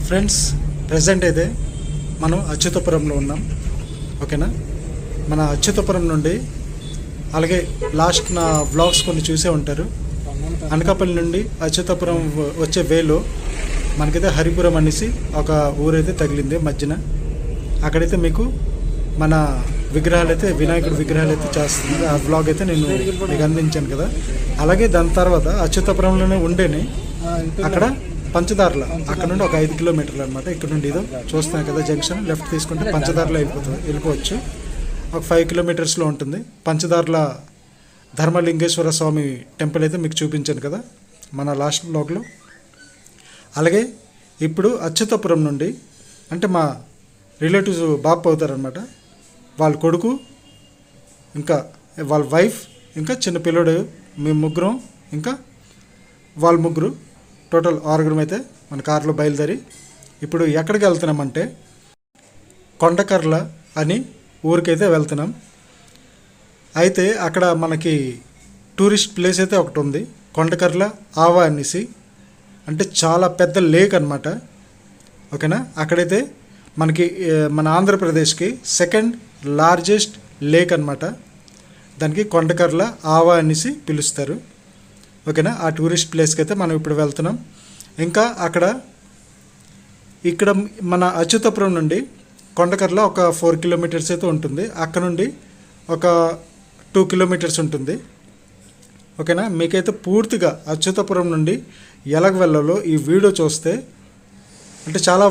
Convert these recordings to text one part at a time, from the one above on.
Friends, present అయితే మనం అచ్యుతపురంలో ఉన్నాం. ఓకేనా, మన అచ్యుతపురం నుండి అలాగే లాస్ట్ నా వ్లాగ్స్ కొన్ని చూసే ఉంటారు. అనకాపల్లి నుండి అచ్యుతపురం వచ్చే వేలో మనకైతే హరిపురం అనేసి ఒక ఊరైతే తగిలింది మధ్యన. అక్కడైతే మీకు మన విగ్రహాలు అయితే వినాయకుడి విగ్రహాలు అయితే చేస్తున్నారు. ఆ వ్లాగ్ అయితే నేను మీకు అందించాను కదా. అలాగే దాని తర్వాత అచ్యుతపురంలోనే ఉండేని అక్కడ పంచదారుల అక్కడ నుండి ఒక 5 కిలోమీటర్లు అనమాట. ఇక్కడ నుండి ఇదో చూస్తున్నాం కదా జంక్షన్, లెఫ్ట్ తీసుకుంటే పంచదారులో వెళ్ళిపోవచ్చు. ఒక 5 కిలోమీటర్స్లో ఉంటుంది. పంచదారుల ధర్మలింగేశ్వర స్వామి టెంపుల్ అయితే మీకు చూపించాను కదా మన లాస్ట్ బ్లాగ్లో. అలాగే ఇప్పుడు అచ్యుతపురం నుండి అంటే మా రిలేటివ్స్ బాబు అవుతారనమాట. వాళ్ళ కొడుకు, ఇంకా వాళ్ళ వైఫ్, ఇంకా చిన్న పిల్లోడు, మేము ముగ్గురం, ఇంకా వాళ్ళ ముగ్గురు, టోటల్ 6 అయితే మన కారులో బయలుదేరి ఇప్పుడు ఎక్కడికి వెళ్తున్నామంటే కొండకర్ల అని ఊరికైతే వెళ్తున్నాం. అయితే అక్కడ మనకి టూరిస్ట్ ప్లేస్ అయితే ఒకటి ఉంది, కొండకర్ల ఆవా అనేసి. అంటే చాలా పెద్ద లేక్ అనమాట. ఓకేనా, అక్కడైతే మనకి మన ఆంధ్రప్రదేశ్కి సెకండ్ లార్జెస్ట్ లేక్ అనమాట. దానికి కొండకర్ల ఆవా అనేసి పిలుస్తారు. ఓకేనా, ఆ టూరిస్ట్ ప్లేస్కి అయితే మనం ఇప్పుడు వెళ్తున్నాం. ఇంకా ఇక్కడ మన అచ్యుతపురం నుండి కొండకర్ల ఒక 4 కిలోమీటర్స్ అయితే ఉంటుంది. అక్కడ నుండి ఒక 2 కిలోమీటర్స్ ఉంటుంది. ఓకేనా, మీకైతే పూర్తిగా అచ్యుతపురం నుండి ఎలాగ వెళ్ళాలో ఈ వీడియో చూస్తే అంటే చాలా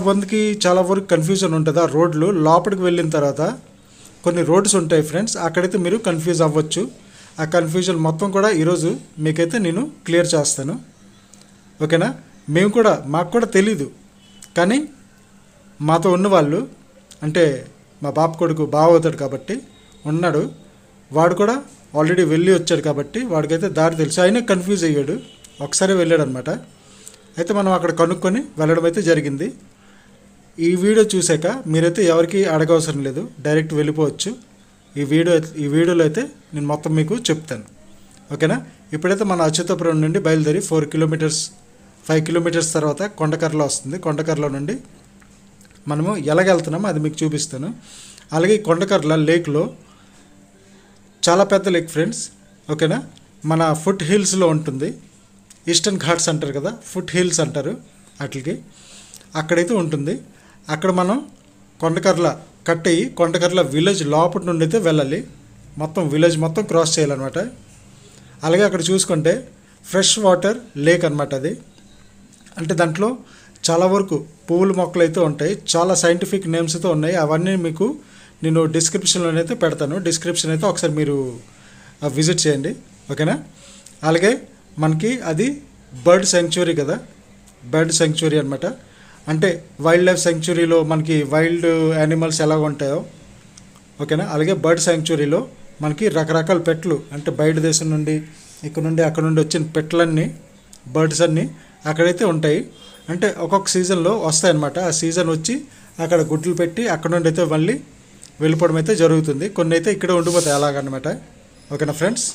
వరకు కన్ఫ్యూజన్ ఉంటుంది. ఆ రోడ్లు లోపలికి వెళ్ళిన తర్వాత కొన్ని రోడ్స్ ఉంటాయి ఫ్రెండ్స్, అక్కడైతే మీరు కన్ఫ్యూజ్ అవ్వచ్చు. ఆ కన్ఫ్యూజన్ మొత్తం కూడా ఈరోజు మీకైతే నేను క్లియర్ చేస్తాను. ఓకేనా, మాకు కూడా తెలీదు, కానీ మాతో ఉన్నవాళ్ళు అంటే మా బాబు కొడుకు బావ అవుతాడు కాబట్టి ఉన్నాడు, వాడు కూడా ఆల్రెడీ వెళ్ళి వచ్చాడు కాబట్టి వాడికైతే దారి తెలుసు. అయినా కన్ఫ్యూజ్ అయ్యాడు, ఒకసారి వెళ్ళాడు అనమాట. అయితే మనం అక్కడ కనుక్కొని వెళ్ళడం అయితే జరిగింది. ఈ వీడియో చూసాక మీరైతే ఎవరికి అడగవసరం లేదు, డైరెక్ట్ వెళ్ళిపోవచ్చు. ఈ వీడియోలో అయితే నేను మొత్తం మీకు చెప్తాను. ఓకేనా, ఇప్పుడైతే మన అచ్యుతపురం నుండి బయలుదేరి 5 కిలోమీటర్స్ తర్వాత కొండకర్ల వస్తుంది. కొండకర్ల నుండి మనము ఎలాగెళ్తున్నామో అది మీకు చూపిస్తాను. అలాగే ఈ కొండకర్ల లేక్లో చాలా పెద్ద లేక్ ఫ్రెండ్స్. ఓకేనా, మన ఫుట్ హిల్స్లో ఉంటుంది. ఈస్టర్న్ ఘాట్స్ అంటారు కదా, ఫుట్ హిల్స్ అంటారు వాటికి. అక్కడైతే ఉంటుంది. అక్కడ మనం కొండకర్ల విలేజ్ లోపటి నుండి అయితే వెళ్ళాలి. విలేజ్ మొత్తం క్రాస్ చేయాలన్నమాట. అలాగే అక్కడ చూసుకుంటే ఫ్రెష్ వాటర్ లేక్ అనమాట అది. అంటే దాంట్లో చాలా వరకు పువ్వుల మొక్కలు అయితే ఉంటాయి, చాలా సైంటిఫిక్ నేమ్స్ అయితే ఉన్నాయి. అవన్నీ మీకు నేను డిస్క్రిప్షన్లోనైతే పెడతాను. డిస్క్రిప్షన్ అయితే ఒకసారి మీరు విజిట్ చేయండి. ఓకేనా, అలాగే మనకి అది బర్డ్ శాంక్చురీ కదా, బర్డ్ శాంక్చురీ అనమాట. అంటే వైల్డ్ లైఫ్ శాంక్చురీలో మనకి వైల్డ్ యానిమల్స్ ఎలాగ ఉంటాయో, ఓకేనా, అలాగే బర్డ్ శాంక్చురీలో మనకి రకరకాల పెట్లు, అంటే బయట దేశం నుండి అక్కడ నుండి వచ్చిన పెట్లన్నీ, బర్డ్స్ అన్నీ అక్కడైతే ఉంటాయి. అంటే ఒక్కొక్క సీజన్లో వస్తాయన్నమాట. ఆ సీజన్ వచ్చి అక్కడ గుడ్లు పెట్టి అక్కడ నుండి అయితే మళ్ళీ వెళ్ళిపోవడం అయితే జరుగుతుంది. కొన్ని అయితే ఇక్కడే ఉండిపోతాయి అలాగనమాట. ఓకేనా ఫ్రెండ్స్,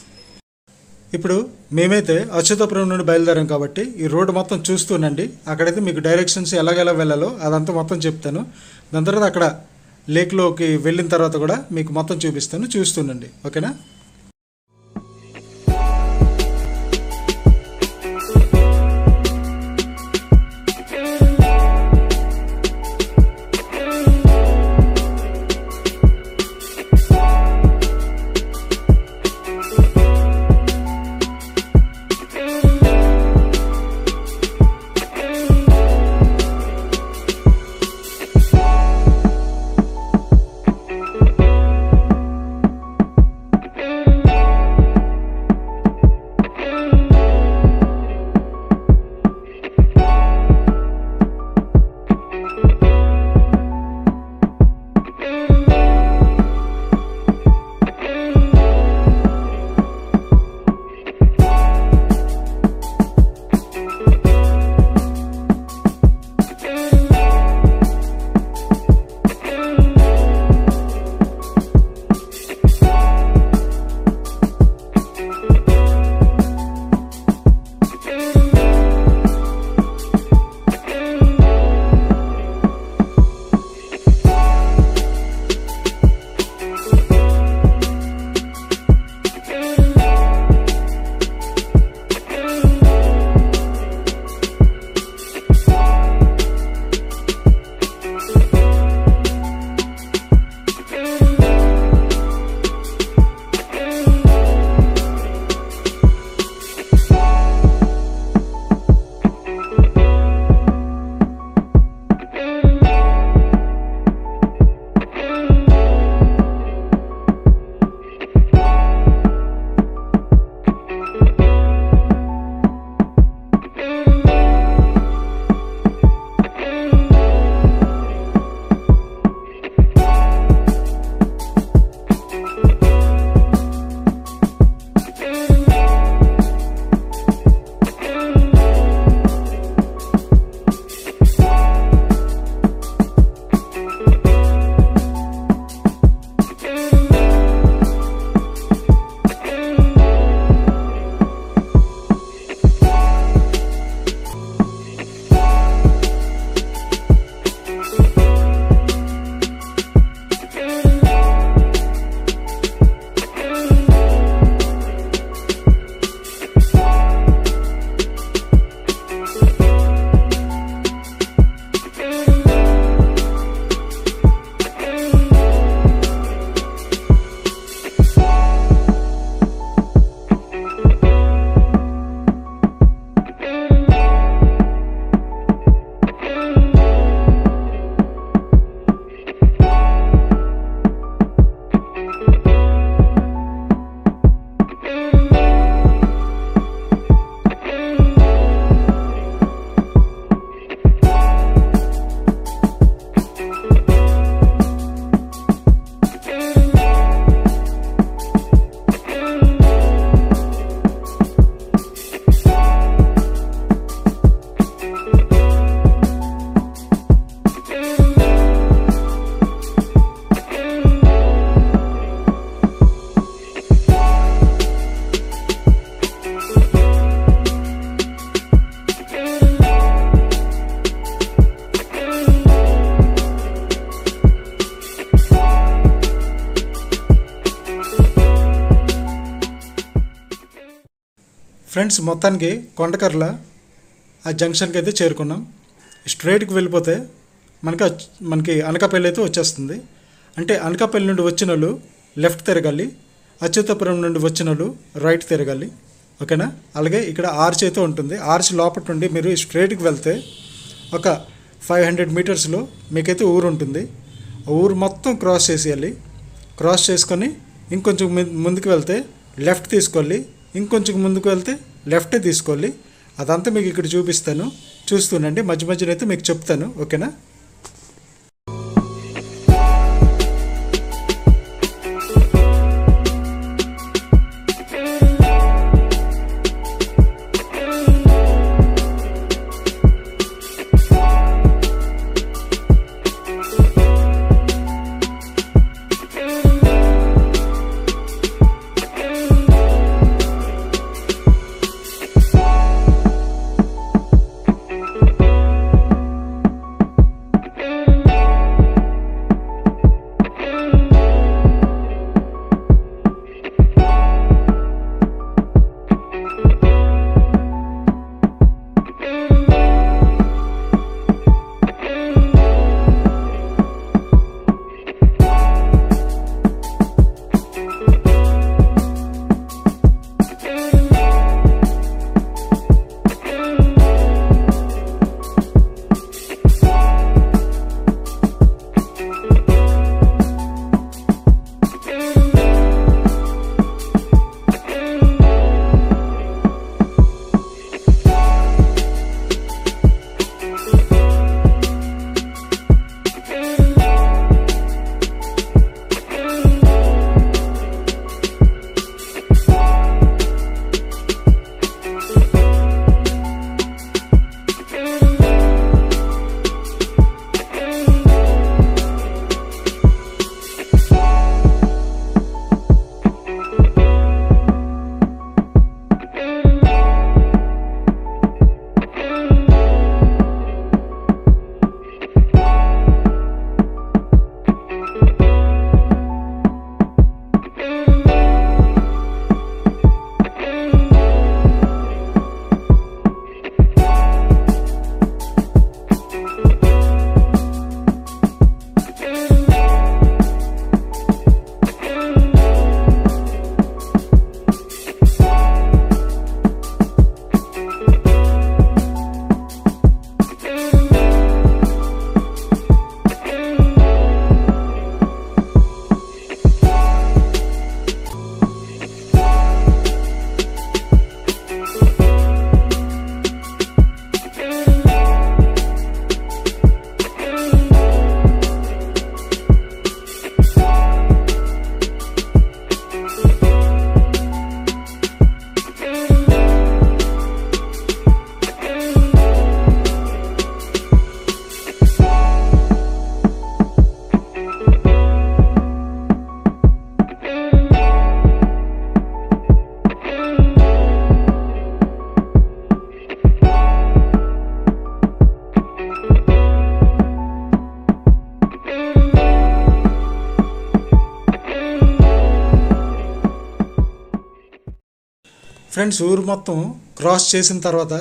ఇప్పుడు మేమైతే అచ్యుతపురం నుండి బయలుదేరాం కాబట్టి ఈ రోడ్డు మొత్తం చూస్తూనండి. అక్కడైతే మీకు డైరెక్షన్స్ ఎలాగెలా వెళ్ళాలో అదంతా మొత్తం చెప్తాను. దాని తర్వాత అక్కడ లేక్లోకి వెళ్ళిన తర్వాత కూడా మీకు మొత్తం చూపిస్తాను, చూస్తుండండి. ఓకేనా. ఫ్రెండ్స్ మొత్తానికి కొండకర్ల ఆ జంక్షన్కి అయితే చేరుకున్నాం. స్ట్రైట్కి వెళ్ళిపోతే మనకి అనకాపల్లి అయితే వచ్చేస్తుంది. అంటే అనకాపల్లి నుండి వచ్చిన వాళ్ళు లెఫ్ట్ తిరగాలి, అచ్యుతాపురం నుండి వచ్చిన వాళ్ళు రైట్ తిరగాలి. ఓకేనా? అలాగే ఇక్కడ ఆర్చ్ అయితే ఉంటుంది. ఆర్చ్ లోపల నుండి మీరు స్ట్రైట్కి వెళ్తే ఒక 500 మీటర్స్లో మీకైతే ఊరు ఉంటుంది. ఆ ఊరు మొత్తం క్రాస్ చేసేయాలి. క్రాస్ చేసుకొని ఇంకొంచెం ముందుకు వెళ్తే లెఫ్ట్ తీసుకోవాలి, ఇంకొంచెం ముందుకు వెళ్తే లెఫ్టే తీసుకోవాలి. అదంతా మీకు ఇక్కడ చూపిస్తాను, చూస్తుండండి. మధ్య మధ్యలో అయితే మీకు చెప్తాను. ఓకేనా? ఫ్రెండ్స్ ఊరు మొత్తం క్రాస్ చేసిన తర్వాత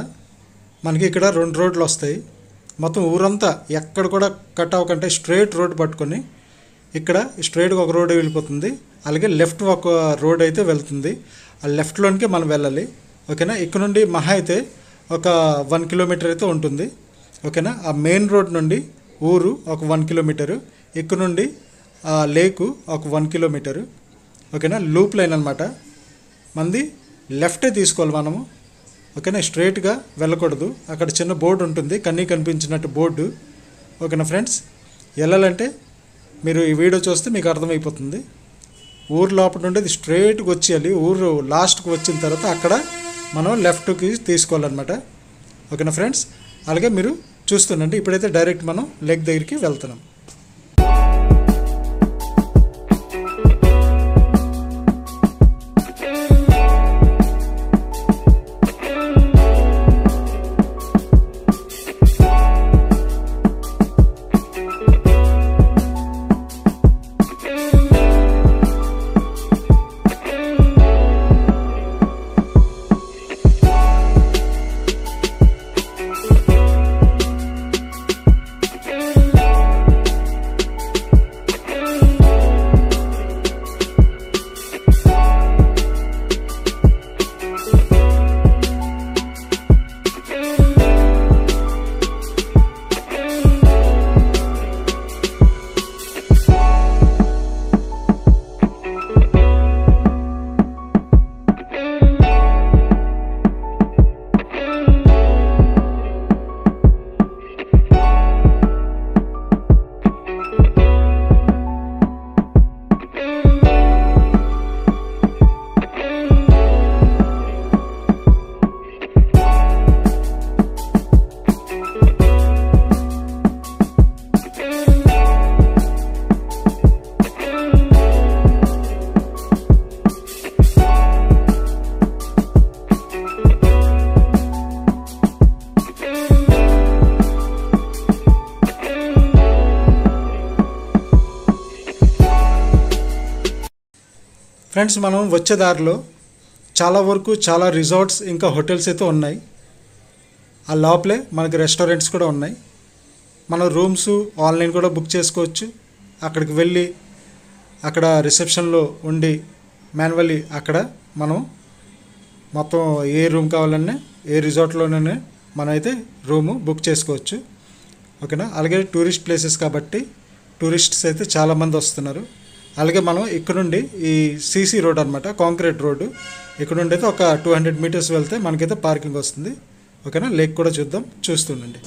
మనకి ఇక్కడ 2 రోడ్లు వస్తాయి. మొత్తం ఊరంతా ఎక్కడ కూడా కట్ అవ్వకంటే స్ట్రైట్ రోడ్ పట్టుకొని ఇక్కడ స్ట్రైట్గా ఒక రోడ్ వెళ్ళిపోతుంది. అలాగే లెఫ్ట్ ఒక రోడ్ అయితే వెళ్తుంది. ఆ లెఫ్ట్లోనికి మనం వెళ్ళాలి. ఓకేనా? ఇక్కడ నుండి మహా అయితే ఒక 1 కిలోమీటర్ అయితే ఉంటుంది. ఓకేనా? ఆ మెయిన్ రోడ్ నుండి ఊరు ఒక 1 కిలోమీటరు, ఇక్కడ నుండి లేకు ఒక 1 కిలోమీటరు. ఓకేనా? లూప్ లైన్ అనమాట. మంది లెఫ్టే తీసుకోవాలి మనము. ఓకేనా? స్ట్రైట్గా వెళ్ళకూడదు. అక్కడ చిన్న బోర్డు ఉంటుంది, కనిపించినట్టు బోర్డు. ఓకేనా ఫ్రెండ్స్? వెళ్ళాలంటే మీరు ఈ వీడియో చూస్తే మీకు అర్థమైపోతుంది. ఊరు లోపల నుండి అది స్ట్రైట్గా వచ్చేయాలి. ఊరు లాస్ట్కి వచ్చిన తర్వాత అక్కడ మనం లెఫ్ట్కి తీసుకోవాలన్నమాట. ఓకేనా ఫ్రెండ్స్? అలాగే మీరు చూస్తుండండి. ఇప్పుడైతే డైరెక్ట్ మనం లేక్ దగ్గరికి వెళ్తున్నాం. ఫ్రెండ్స్, మనం వచ్చే దారిలో చాలా వరకు చాలా రిసార్ట్స్ ఇంకా హోటల్స్ అయితే ఉన్నాయి. ఆ లోపలే మనకి రెస్టారెంట్స్ కూడా ఉన్నాయి. మనం రూమ్స్ ఆన్లైన్ కూడా బుక్ చేసుకోవచ్చు. అక్కడికి వెళ్ళి అక్కడ రిసెప్షన్లో ఉండి మాన్యువల్లీ అక్కడ మనం మొత్తం ఏ రూమ్ కావాలన్నా ఏ రిసార్ట్లోనే మనం అయితే రూము బుక్ చేసుకోవచ్చు. ఓకేనా. అలాగే టూరిస్ట్ ప్లేసెస్ కాబట్టి టూరిస్ట్స్ అయితే చాలామంది వస్తున్నారు. అలాగే మనం ఇక్కడ నుండి ఈ సీసీ రోడ్ అనమాట, కాంక్రీట్ రోడ్డు, ఇక్కడ నుండి అయితే ఒక 200 మీటర్స్ వెళ్తే మనకైతే పార్కింగ్ వస్తుంది. ఓకేనా. లేక్ కూడా చూస్తుండండి.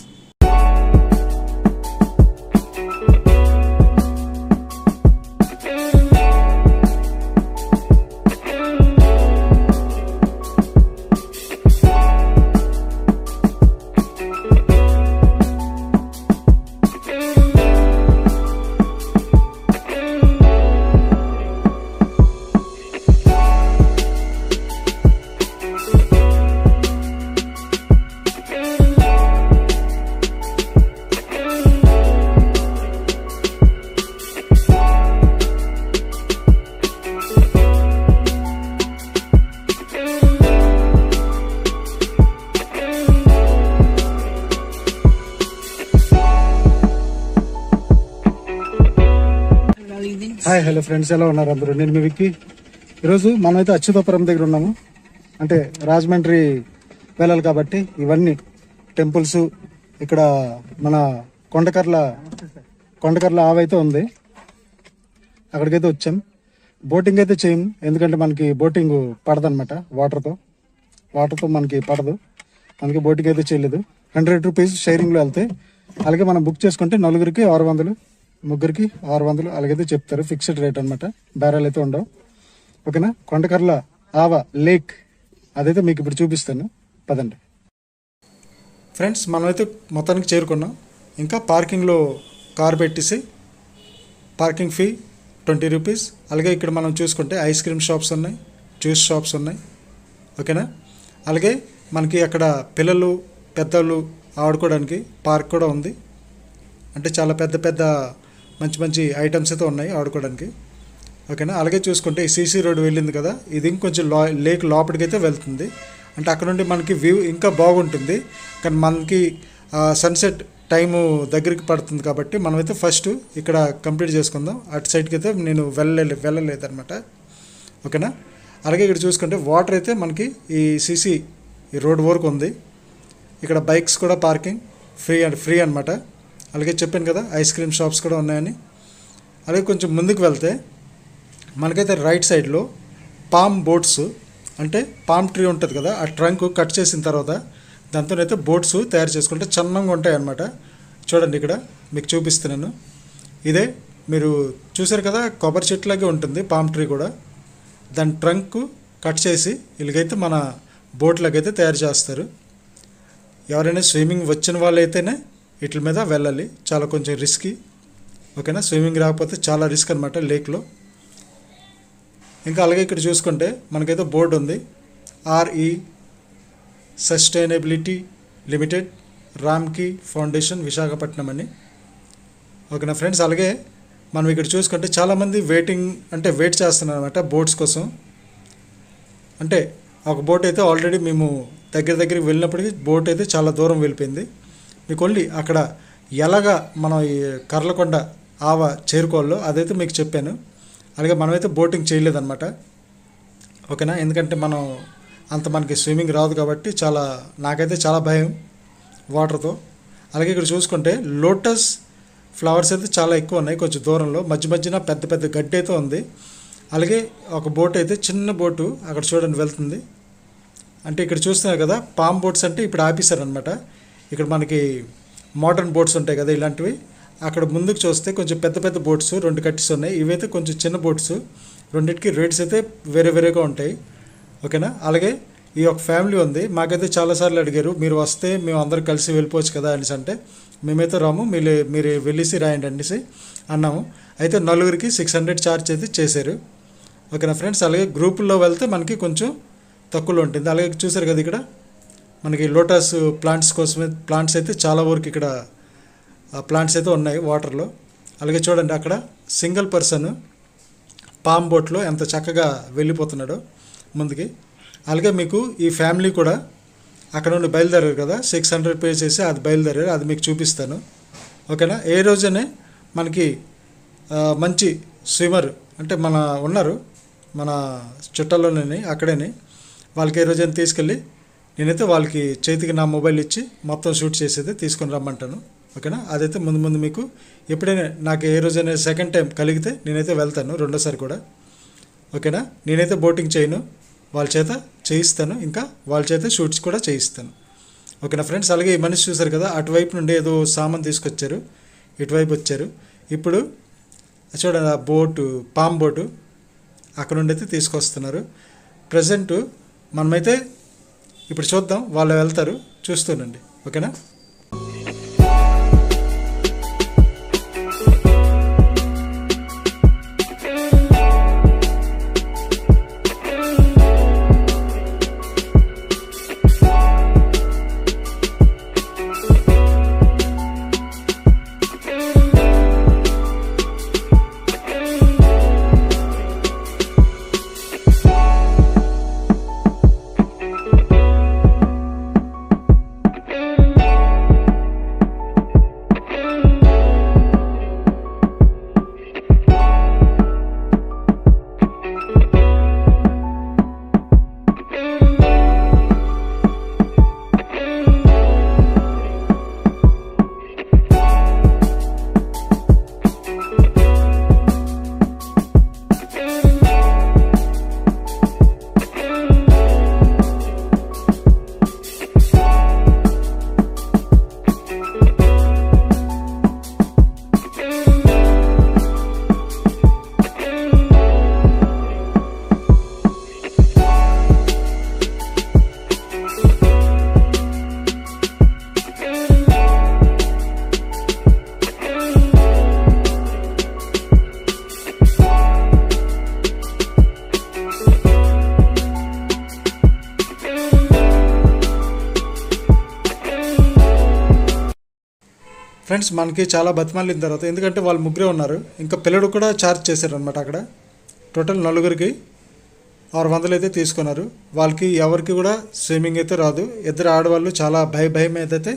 హాయ్, హలో ఫ్రెండ్స్, ఎలా ఉన్నారు అందరూ? నేను మీ విక్కీ. ఈరోజు మనమైతే అచ్యుతాపురం దగ్గర ఉన్నాము. అంటే రాజమండ్రి వెళ్ళాలి కాబట్టి ఇవన్నీ టెంపుల్స్, ఇక్కడ మన కొండకర్ల ఆవైతే ఉంది, అక్కడికైతే వచ్చాం. బోటింగ్ అయితే చేయం, ఎందుకంటే మనకి బోటింగ్ పడదనమాట. వాటర్తో మనకి పడదు, మనకి బోటింగ్ అయితే చేయలేదు. 100 రూపీస్ షేరింగ్లో వెళ్తే. అలాగే మనం బుక్ చేసుకుంటే నలుగురికి 600, ముగ్గురికి 600 అలాగైతే చెప్తారు. ఫిక్స్డ్ రేట్ అనమాట, బేరాలు అయితే ఉండవు. ఓకేనా. కొండకర్ల ఆవ లేక్ అదైతే మీకు ఇప్పుడు చూపిస్తాను, పదండి. ఫ్రెండ్స్, మనమైతే మొత్తానికి చేరుకున్నాం. ఇంకా పార్కింగ్లో కార్ పెట్టేసి పార్కింగ్ ఫీ 20 రూపీస్. అలాగే ఇక్కడ మనం చూసుకుంటే ఐస్ క్రీమ్ షాప్స్ ఉన్నాయి, జ్యూస్ షాప్స్ ఉన్నాయి. ఓకేనా. అలాగే మనకి అక్కడ పిల్లలు పెద్దలు ఆడుకోవడానికి పార్క్ కూడా ఉంది. అంటే చాలా పెద్ద మంచి ఐటమ్స్ అయితే ఉన్నాయి ఆడుకోవడానికి. ఓకేనా. అలాగే చూసుకుంటే ఈ సీసీ రోడ్ వెళ్ళింది కదా, ఇది ఇంకొంచెం లేక్ లోపలికైతే వెళ్తుంది. అంటే అక్కడ నుండి మనకి వ్యూ ఇంకా బాగుంటుంది. కానీ మనకి సన్సెట్ టైము దగ్గరికి పడుతుంది కాబట్టి మనమైతే ఫస్ట్ ఇక్కడ కంప్లీట్ చేసుకుందాం. అటు సైడ్కి అయితే నేను వెళ్ళలేదు అనమాట. ఓకేనా. అలాగే ఇక్కడ చూసుకుంటే వాటర్ అయితే మనకి ఈ సీసీ ఈ రోడ్ వరకు ఉంది. ఇక్కడ బైక్స్ కూడా పార్కింగ్ ఫ్రీ అనమాట. అలాగే చెప్పాను కదా ఐస్ క్రీమ్ షాప్స్ కూడా ఉన్నాయని. అలాగే కొంచెం ముందుకు వెళ్తే మనకైతే రైట్ సైడ్లో పామ్ బోట్స్, అంటే పామ్ ట్రీ ఉంటుంది కదా, ఆ ట్రంక్ కట్ చేసిన తర్వాత దాంతోనైతే బోట్స్ తయారు చేసుకుంటే చన్నంగా ఉంటాయి అన్నమాట. చూడండి, ఇక్కడ మీకు చూపిస్తున్నాను. ఇదే మీరు చూసారు కదా, కొబ్బరి చెట్లాగే ఉంటుంది పామ్ ట్రీ కూడా. దాని ట్రంక్ కట్ చేసి ఇలాగైతే మన బోట్లాగైతే తయారు చేస్తారు. ఎవరైనా స్విమ్మింగ్ వచ్చిన వాళ్ళైతేనే వీటి మీద వెళ్ళాలి, చాలా కొంచెం రిస్కీ. ఓకేనా. స్విమ్మింగ్ రాకపోతే చాలా రిస్క్ అనమాట లేక్లో. ఇంకా అలాగే ఇక్కడ చూసుకుంటే మనకైతే బోర్డు ఉంది, RE sustainability limited, Ramky foundation, Visakhapatnam అని. ఓకేనా ఫ్రెండ్స్. అలాగే మనం ఇక్కడ చూసుకుంటే చాలామంది వెయిట్ చేస్తున్నారు అనమాట బోట్స్ కోసం. అంటే ఒక బోట్ అయితే ఆల్రెడీ మేము దగ్గరికి వెళ్ళినప్పటికీ బోట్ అయితే చాలా దూరం వెళ్ళిపోయింది. మీకు ఓన్లీ అక్కడ ఎలాగా మనం ఈ కర్లకొండ ఆవ చేరుకోవాలో అదైతే మీకు చెప్పాను. అలాగే మనమైతే బోటింగ్ చేయలేదన్నమాట. ఓకేనా. ఎందుకంటే మనకి స్విమ్మింగ్ రాదు కాబట్టి నాకైతే చాలా భయం వాటర్తో. అలాగే ఇక్కడ చూసుకుంటే లోటస్ ఫ్లవర్స్ అయితే చాలా ఎక్కువ ఉన్నాయి కొంచెం దూరంలో, మధ్యన పెద్ద గడ్డి అయితే ఉంది. అలాగే ఒక బోట్ అయితే చిన్న బోటు అక్కడ చూడండి వెళ్తుంది. అంటే ఇక్కడ చూస్తున్నారు కదా పామ్ బోట్స్ అంటే ఇప్పుడు ఆపేశారనమాట. ఇక్కడ మనకి మోడర్న్ బోట్స్ ఉంటాయి కదా ఇలాంటివి. అక్కడ ముందుకు చూస్తే కొంచెం పెద్ద బోట్స్ 2 కట్టిస్ ఉన్నాయి. ఇవైతే కొంచెం చిన్న బోట్స్, రెండింటికి రేట్స్ అయితే వేరేగా ఉంటాయి. ఓకేనా. అలాగే ఈ ఒక ఫ్యామిలీ ఉంది, మాకైతే చాలాసార్లు అడిగారు మీరు వస్తే మేము అందరం కలిసి వెళ్ళిపోవచ్చు కదా అనేసి. అంటే మేమైతే రాము, మీరు వెళ్ళేసి రాయండి అనేసి అన్నాము. అయితే నలుగురికి 600 ఛార్జ్ అయితే చేశారు. ఓకేనా ఫ్రెండ్స్. అలాగే గ్రూపుల్లో వెళ్తే మనకి కొంచెం తక్కువలో ఉంటుంది. అలాగే చూసారు కదా ఇక్కడ మనకి లోటస్ ప్లాంట్స్ అయితే చాలా వరకు ఇక్కడ ప్లాంట్స్ అయితే ఉన్నాయి వాటర్లో. అలాగే చూడండి అక్కడ సింగిల్ పర్సన్ పామ్ బోట్లో ఎంత చక్కగా వెళ్ళిపోతున్నాడో ముందుకి. అలాగే మీకు ఈ ఫ్యామిలీ కూడా అక్కడ నుండి బయలుదేరారు కదా, 600 పే చేసి అది బయలుదేరారు, అది మీకు చూపిస్తాను. ఓకేనా. ఏ రోజనే మనకి మంచి స్విమ్మర్ అంటే ఉన్నారు మన చుట్టాల్లోనే, అక్కడేనే. వాళ్ళకి ఏ రోజైనా తీసుకెళ్ళి నేనైతే వాళ్ళకి చేతికి నా మొబైల్ ఇచ్చి మొత్తం షూట్ చేసేది తీసుకొని రమ్మంటాను. ఓకేనా. అదైతే ముందు మీకు ఎప్పుడైనా నాకు ఏ రోజైనా సెకండ్ టైం కలిగితే నేనైతే వెళ్తాను, రెండోసారి కూడా. ఓకేనా. నేనైతే బోటింగ్ చేయను, వాళ్ళ చేత చేయిస్తాను, ఇంకా వాళ్ళ చేత షూట్స్ కూడా చేయిస్తాను. ఓకేనా ఫ్రెండ్స్. అలాగే ఈ మనిషి చూసారు కదా, అటువైపు నుండి ఏదో సామాన్ తీసుకొచ్చారు, ఇటువైపు వచ్చారు. ఇప్పుడు చూడండి ఆ బోటు, పామ్ బోటు అక్కడ నుండి అయితే తీసుకొస్తున్నారు. ప్రజెంట్ మనమైతే ఇప్పుడు చూద్దాం, వాళ్ళు వెళ్తారు, చూస్తూనండి. ఓకేనా. ఫ్రెండ్స్ మనకి చాలా బతిమాలిన తర్వాత, ఎందుకంటే వాళ్ళు ముగ్గురే ఉన్నారు, ఇంకా పిల్లడు కూడా ఛార్జ్ చేశారనమాట. అక్కడ టోటల్ 4 600 అయితే తీసుకున్నారు. వాళ్ళకి ఎవరికి కూడా స్విమ్మింగ్ అయితే రాదు. 2 ఆడవాళ్ళు చాలా భయం అయితే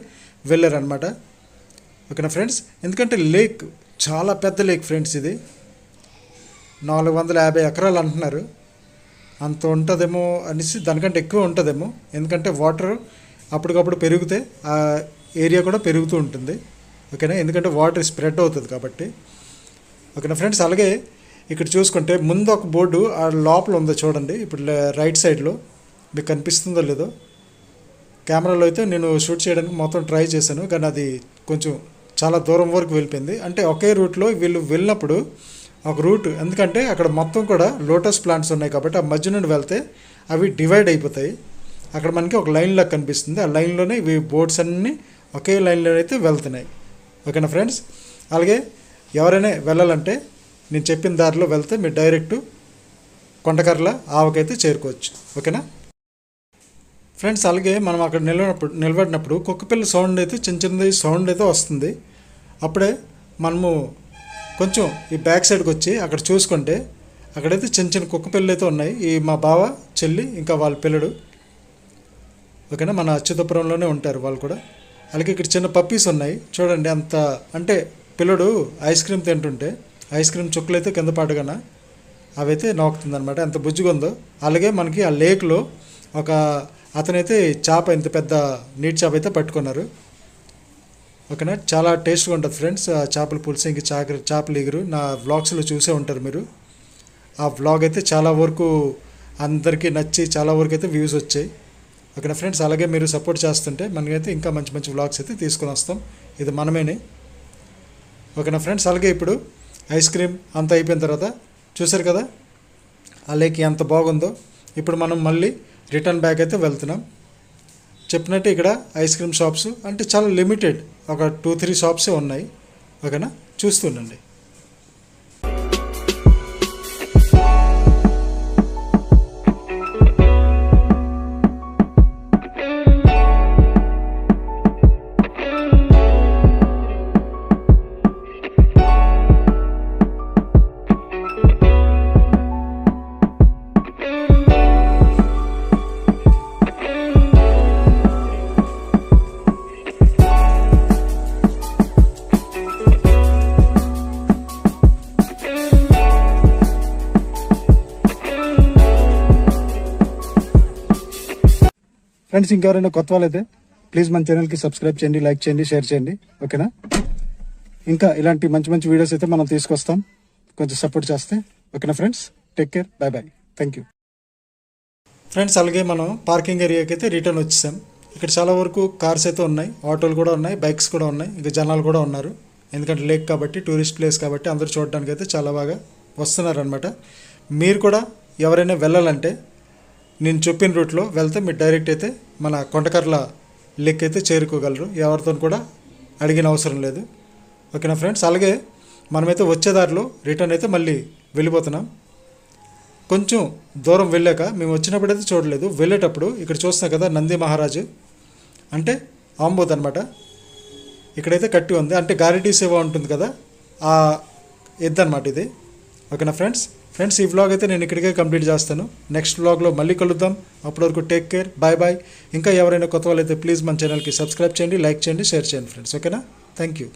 వెళ్ళారనమాట. ఓకేనా ఫ్రెండ్స్. ఎందుకంటే లేక్ చాలా పెద్ద లేక్ ఫ్రెండ్స్, ఇది 450 ఎకరాలు అంటున్నారు. అంత ఉంటుందేమో అనేసి, దానికంటే ఎక్కువ ఉంటుందేమో, ఎందుకంటే వాటర్ అప్పటికప్పుడు పెరిగితే ఆ ఏరియా కూడా పెరుగుతూ ఉంటుంది. ఓకేనా. ఎందుకంటే వాటర్ స్ప్రెడ్ అవుతుంది కాబట్టి. ఓకేనా ఫ్రెండ్స్. అలాగే ఇక్కడ చూసుకుంటే ముందు ఒక బోర్డు ఆ లోపల ఉందో చూడండి, ఇప్పుడు రైట్ సైడ్లో మీకు కనిపిస్తుందో లేదో. కెమెరాలో అయితే నేను షూట్ చేయడానికి మొత్తం ట్రై చేశాను, కానీ అది కొంచెం చాలా దూరం వరకు వెళ్ళిపోయింది. అంటే ఒకే రూట్లో వీళ్ళు వెళ్ళినప్పుడు ఒక రూట్, ఎందుకంటే అక్కడ మొత్తం కూడా లోటస్ ప్లాంట్స్ ఉన్నాయి కాబట్టి ఆ మధ్య నుండి వెళ్తే అవి డివైడ్ అయిపోతాయి. అక్కడ మనకి ఒక లైన్ లాగా కనిపిస్తుంది, ఆ లైన్లోనే ఇవి బోట్స్ అన్నీ ఒకే లైన్లో అయితే వెళ్తున్నాయి. ఓకేనా ఫ్రెండ్స్. అలాగే ఎవరైనా వెళ్ళాలంటే నేను చెప్పిన దారిలో వెళ్తే మీరు డైరెక్ట్ కొండకర్ల ఆవకైతే చేరుకోవచ్చు. ఓకేనా ఫ్రెండ్స్. అలాగే మనం అక్కడ నిలబడినప్పుడు కుక్కపిల్ల సౌండ్ అయితే చిన్నది సౌండ్ అయితే వస్తుంది. అప్పుడే మనము కొంచెం ఈ బ్యాక్ సైడ్కి వచ్చి అక్కడ చూసుకుంటే అక్కడైతే చిన్న కుక్కపిల్లలు అయితే ఉన్నాయి. ఈ మా బావ, చెల్లి, ఇంకా వాళ్ళ పిల్లడు. ఓకేనా. మన అచ్యుతపురంలోనే ఉంటారు వాళ్ళు కూడా. అలాగే ఇక్కడ చిన్న పప్పీస్ ఉన్నాయి చూడండి. అంత అంటే పిల్లడు ఐస్ క్రీమ్ తింటుంటే ఐస్ క్రీమ్ చుక్కలు అయితే కింద పాటుగాన అవైతే నోకుతుంది అనమాట, ఎంత బుజ్జిగా ఉందో. అలాగే మనకి ఆ లేక్లో ఒక అతనైతే చేప, ఇంత పెద్ద నీటి చేప అయితే పట్టుకున్నారు. ఓకేనా. చాలా టేస్ట్గా ఉంటుంది ఫ్రెండ్స్ ఆ చేపల పులుసు, ఇంక చేపల ఎగురు నా వ్లాగ్స్లో చూసే ఉంటారు మీరు. ఆ వ్లాగ్ అయితే చాలా వరకు అందరికీ నచ్చి చాలా వరకు అయితే వ్యూస్ వచ్చాయి. ఓకేనా ఫ్రెండ్స్. అలాగే మీరు సపోర్ట్ చేస్తుంటే మనకైతే ఇంకా మంచి వ్లాగ్స్ అయితే తీసుకొని వస్తాం, ఇది మనమేనే. ఓకేనా ఫ్రెండ్స్. అలాగే ఇప్పుడు ఐస్ క్రీమ్ అంతా అయిపోయిన తర్వాత చూసారు కదా ఆ లేక్ ఎంత బాగుందో. ఇప్పుడు మనం మళ్ళీ రిటర్న్ బ్యాక్ అయితే వెళ్తున్నాం. చెప్పినట్టు ఇక్కడ ఐస్ క్రీమ్ షాప్స్ అంటే చాలా లిమిటెడ్, ఒక 2-3 షాప్సే ఉన్నాయి. ఓకేనా. చూస్తుండండి. ఫ్రెండ్స్ ఇంకెవరైనా కొత్త వాళ్ళైతే ప్లీజ్ మన ఛానల్కి సబ్స్క్రైబ్ చేయండి, లైక్ చేయండి, షేర్ చేయండి. ఓకేనా? ఇంకా ఇలాంటి మంచి మంచి వీడియోస్ అయితే మనం తీసుకొస్తాం, కొంచెం సపోర్ట్ చేస్తే. ఓకేనా friends? Take care, bye bye, thank you. Friends అలాగే మనం పార్కింగ్ ఏరియాకి అయితే రిటర్న్ వచ్చేసాం. ఇక్కడ చాలా వరకు కార్స్ అయితే ఉన్నాయి, ఆటోలు కూడా ఉన్నాయి, బైక్స్ కూడా ఉన్నాయి, ఇంకా జనాలు కూడా ఉన్నారు. ఎందుకంటే లేక్ కాబట్టి, టూరిస్ట్ ప్లేస్ కాబట్టి అందరూ చూడడానికి అయితే చాలా బాగా వస్తున్నారనమాట. మీరు కూడా ఎవరైనా వెళ్ళాలంటే నేను చెప్పిన రూట్లో వెళ్తే మీరు డైరెక్ట్ అయితే మన కొండకర్ల లేక్ అయితే చేరుకోగలరు, ఎవరితో కూడా అడిగిన అవసరం లేదు. ఓకేనా ఫ్రెండ్స్? అలాగే మనమైతే వచ్చేదారిలో రిటర్న్ అయితే మళ్ళీ వెళ్ళిపోతున్నాం. కొంచెం దూరం వెళ్ళాక మేము వచ్చినప్పుడు అయితే చూడలేదు, వెళ్ళేటప్పుడు ఇక్కడ చూస్తున్నాం కదా నంది మహారాజు అంటే ఆంబోత్ అనమాట. ఇక్కడైతే కట్టి ఉంది, అంటే గారిటీ సేవ ఉంటుంది కదా, ఆ ఎద్దు అనమాట ఇది. ఓకేనా ఫ్రెండ్స్ ఈ వ్లాగ్ అయితే నేను ఇక్కడికే కంప్లీట్ చేస్తాను. నెక్స్ట్ వ్లాగ్లో మళ్ళీ కలుద్దాం. అప్పటి వరకు టేక్ కేర్, బాయ్ బాయ్. ఇంకా ఎవరైనా కొత్త వాళ్ళు అయితే ప్లీజ్ మన ఛానల్కి సబ్స్క్రైబ్ చేయండి, లైక్ చేయండి, షేర్ చేయండి ఫ్రెండ్స్. ఓకేనా? Thank you.